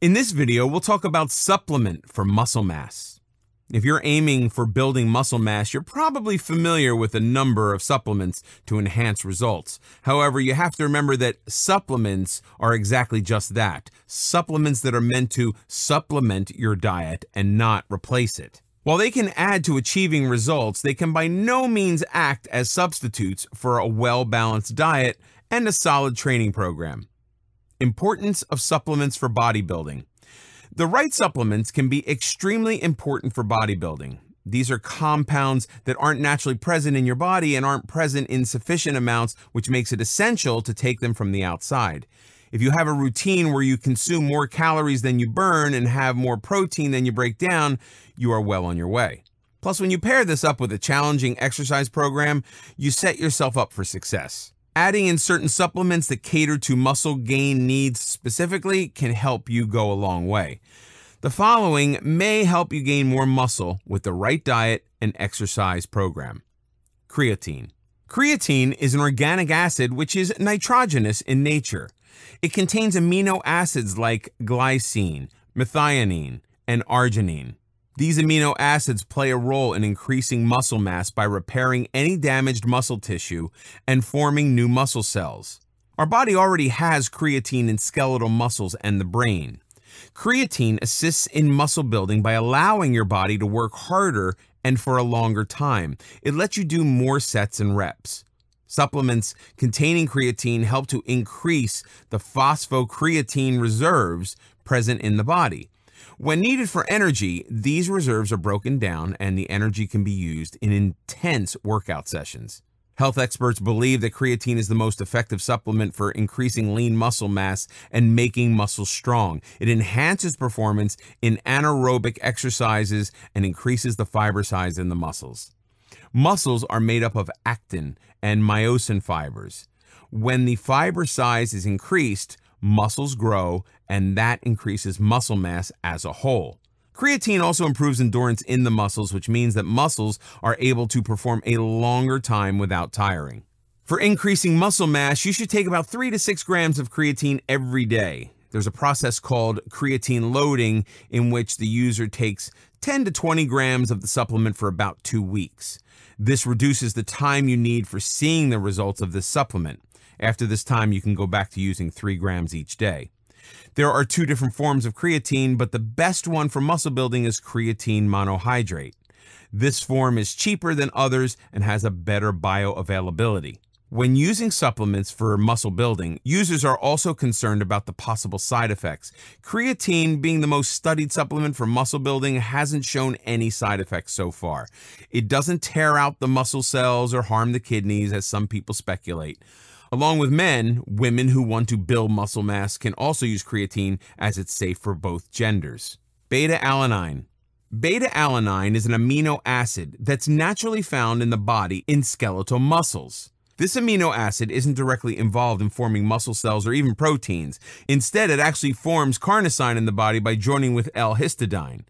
In this video, we'll talk about supplement for muscle mass. If you're aiming for building muscle mass, you're probably familiar with a number of supplements to enhance results. However, you have to remember that supplements are exactly just that, supplements that are meant to supplement your diet and not replace it. While they can add to achieving results, they can by no means act as substitutes for a well-balanced diet and a solid training program. Importance of supplements for bodybuilding. The right supplements can be extremely important for bodybuilding. These are compounds that aren't naturally present in your body and aren't present in sufficient amounts, which makes it essential to take them from the outside. If you have a routine where you consume more calories than you burn and have more protein than you break down, you are well on your way. Plus, when you pair this up with a challenging exercise program, you set yourself up for success. Adding in certain supplements that cater to muscle gain needs specifically can help you go a long way. The following may help you gain more muscle with the right diet and exercise program. Creatine. Creatine is an organic acid which is nitrogenous in nature. It contains amino acids like glycine, methionine, and arginine. These amino acids play a role in increasing muscle mass by repairing any damaged muscle tissue and forming new muscle cells. Our body already has creatine in skeletal muscles and the brain. Creatine assists in muscle building by allowing your body to work harder and for a longer time. It lets you do more sets and reps. Supplements containing creatine help to increase the phosphocreatine reserves present in the body. When needed for energy, these reserves are broken down and the energy can be used in intense workout sessions. Health experts believe that creatine is the most effective supplement for increasing lean muscle mass and making muscles strong. It enhances performance in anaerobic exercises and increases the fiber size in the muscles. Muscles are made up of actin and myosin fibers. When the fiber size is increased, muscles grow, and that increases muscle mass as a whole. Creatine also improves endurance in the muscles, which means that muscles are able to perform a longer time without tiring. For increasing muscle mass, you should take about 3 to 6 grams of creatine every day. There's a process called creatine loading in which the user takes 10 to 20 grams of the supplement for about 2 weeks. This reduces the time you need for seeing the results of this supplement. After this time, you can go back to using 3 grams each day. There are 2 different forms of creatine, but the best one for muscle building is creatine monohydrate. This form is cheaper than others and has a better bioavailability. When using supplements for muscle building, users are also concerned about the possible side effects. Creatine, being the most studied supplement for muscle building, hasn't shown any side effects so far. It doesn't tear out the muscle cells or harm the kidneys, as some people speculate. Along with men, women who want to build muscle mass can also use creatine as it's safe for both genders. BetaAlanine. BetaAlanine is an amino acid that's naturally found in the body in skeletal muscles. This amino acid isn't directly involved in forming muscle cells or even proteins. Instead, it actually forms carnosine in the body by joining with L-histidine.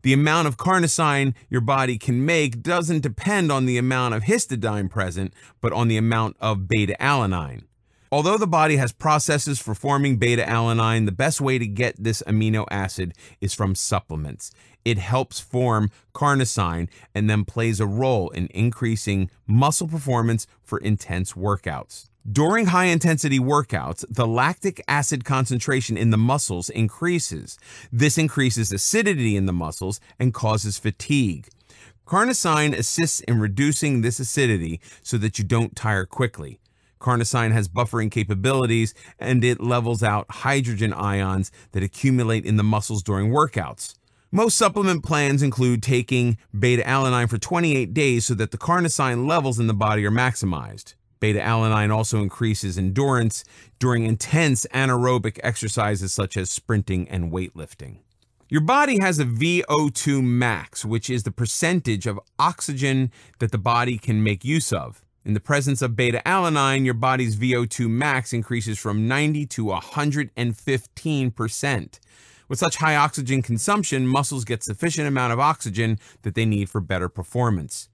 The amount of carnosine your body can make doesn't depend on the amount of histidine present, but on the amount of beta-alanine. Although the body has processes for forming beta-alanine, the best way to get this amino acid is from supplements. It helps form carnosine and then plays a role in increasing muscle performance for intense workouts. During high-intensity workouts, the lactic acid concentration in the muscles increases. This increases acidity in the muscles and causes fatigue. Carnosine assists in reducing this acidity so that you don't tire quickly. Carnosine has buffering capabilities, and it levels out hydrogen ions that accumulate in the muscles during workouts. Most supplement plans include taking beta-alanine for 28 days so that the carnosine levels in the body are maximized. Beta-alanine also increases endurance during intense anaerobic exercises such as sprinting and weightlifting. Your body has a VO2 max, which is the percentage of oxygen that the body can make use of. In the presence of beta-alanine, your body's VO2 max increases from 90 to 115%. With such high oxygen consumption, muscles get sufficient amount of oxygen that they need for better performance.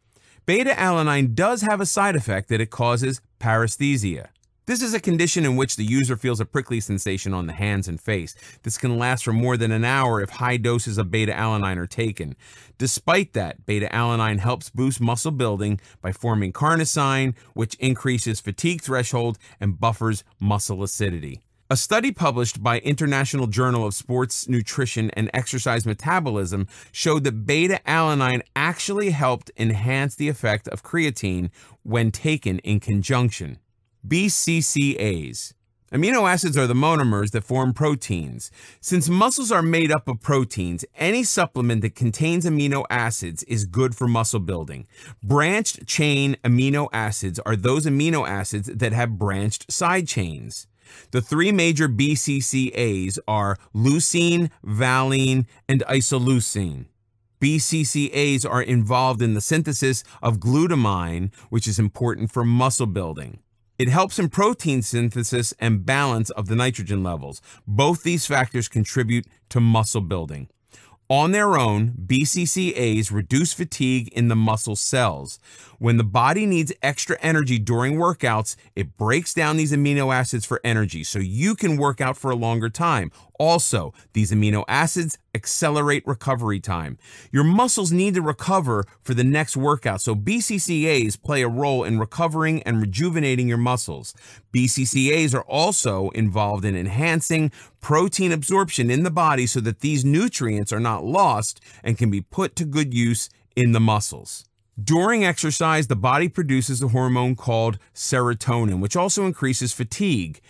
Beta-alanine does have a side effect that it causes paresthesia. This is a condition in which the user feels a prickly sensation on the hands and face. This can last for more than an hour if high doses of beta-alanine are taken. Despite that, beta-alanine helps boost muscle building by forming carnosine, which increases fatigue threshold and buffers muscle acidity. A study published by International Journal of Sports Nutrition and Exercise Metabolism showed that beta-alanine actually helped enhance the effect of creatine when taken in conjunction. BCAAs. Amino acids are the monomers that form proteins. Since muscles are made up of proteins, any supplement that contains amino acids is good for muscle building. Branched chain amino acids are those amino acids that have branched side chains. The three major BCAAs are leucine, valine, and isoleucine. BCAAs are involved in the synthesis of glutamine, which is important for muscle building. It helps in protein synthesis and balance of the nitrogen levels. Both these factors contribute to muscle building. On their own, BCAAs reduce fatigue in the muscle cells. When the body needs extra energy during workouts, it breaks down these amino acids for energy so you can work out for a longer time. Also, these amino acids accelerate recovery time. Your muscles need to recover for the next workout, so BCAAs play a role in recovering and rejuvenating your muscles. BCAAs are also involved in enhancing protein absorption in the body so that these nutrients are not lost and can be put to good use in the muscles. During exercise, the body produces a hormone called serotonin, which also increases fatigue.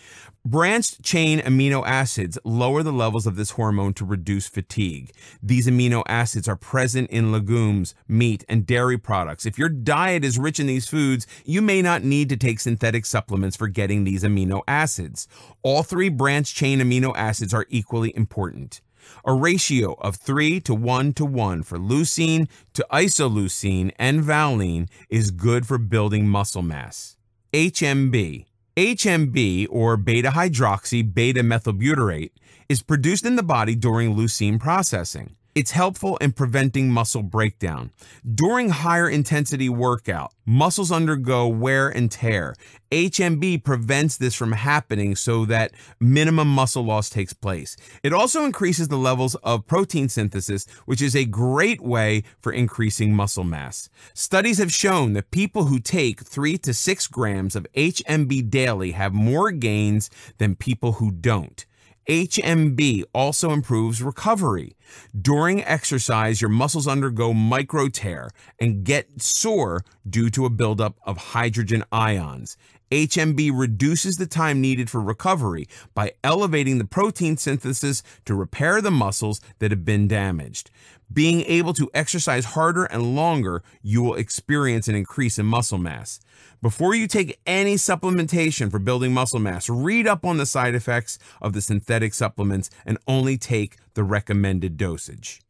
Branched chain amino acids lower the levels of this hormone to reduce fatigue. These amino acids are present in legumes, meat, and dairy products. If your diet is rich in these foods, you may not need to take synthetic supplements for getting these amino acids. All three branched chain amino acids are equally important. A ratio of 3 to 1 to 1 for leucine to isoleucine and valine is good for building muscle mass. HMB. HMB, or beta-hydroxy beta-methylbutyrate, is produced in the body during leucine processing. It's helpful in preventing muscle breakdown. During higher intensity workout, muscles undergo wear and tear. HMB prevents this from happening so that minimum muscle loss takes place. It also increases the levels of protein synthesis, which is a great way for increasing muscle mass. Studies have shown that people who take 3 to 6 grams of HMB daily have more gains than people who don't. HMB also improves recovery. During exercise, your muscles undergo micro tear and get sore due to a buildup of hydrogen ions. HMB reduces the time needed for recovery by elevating the protein synthesis to repair the muscles that have been damaged. Being able to exercise harder and longer, you will experience an increase in muscle mass. Before you take any supplementation for building muscle mass, read up on the side effects of the synthetic supplements and only take the recommended dosage.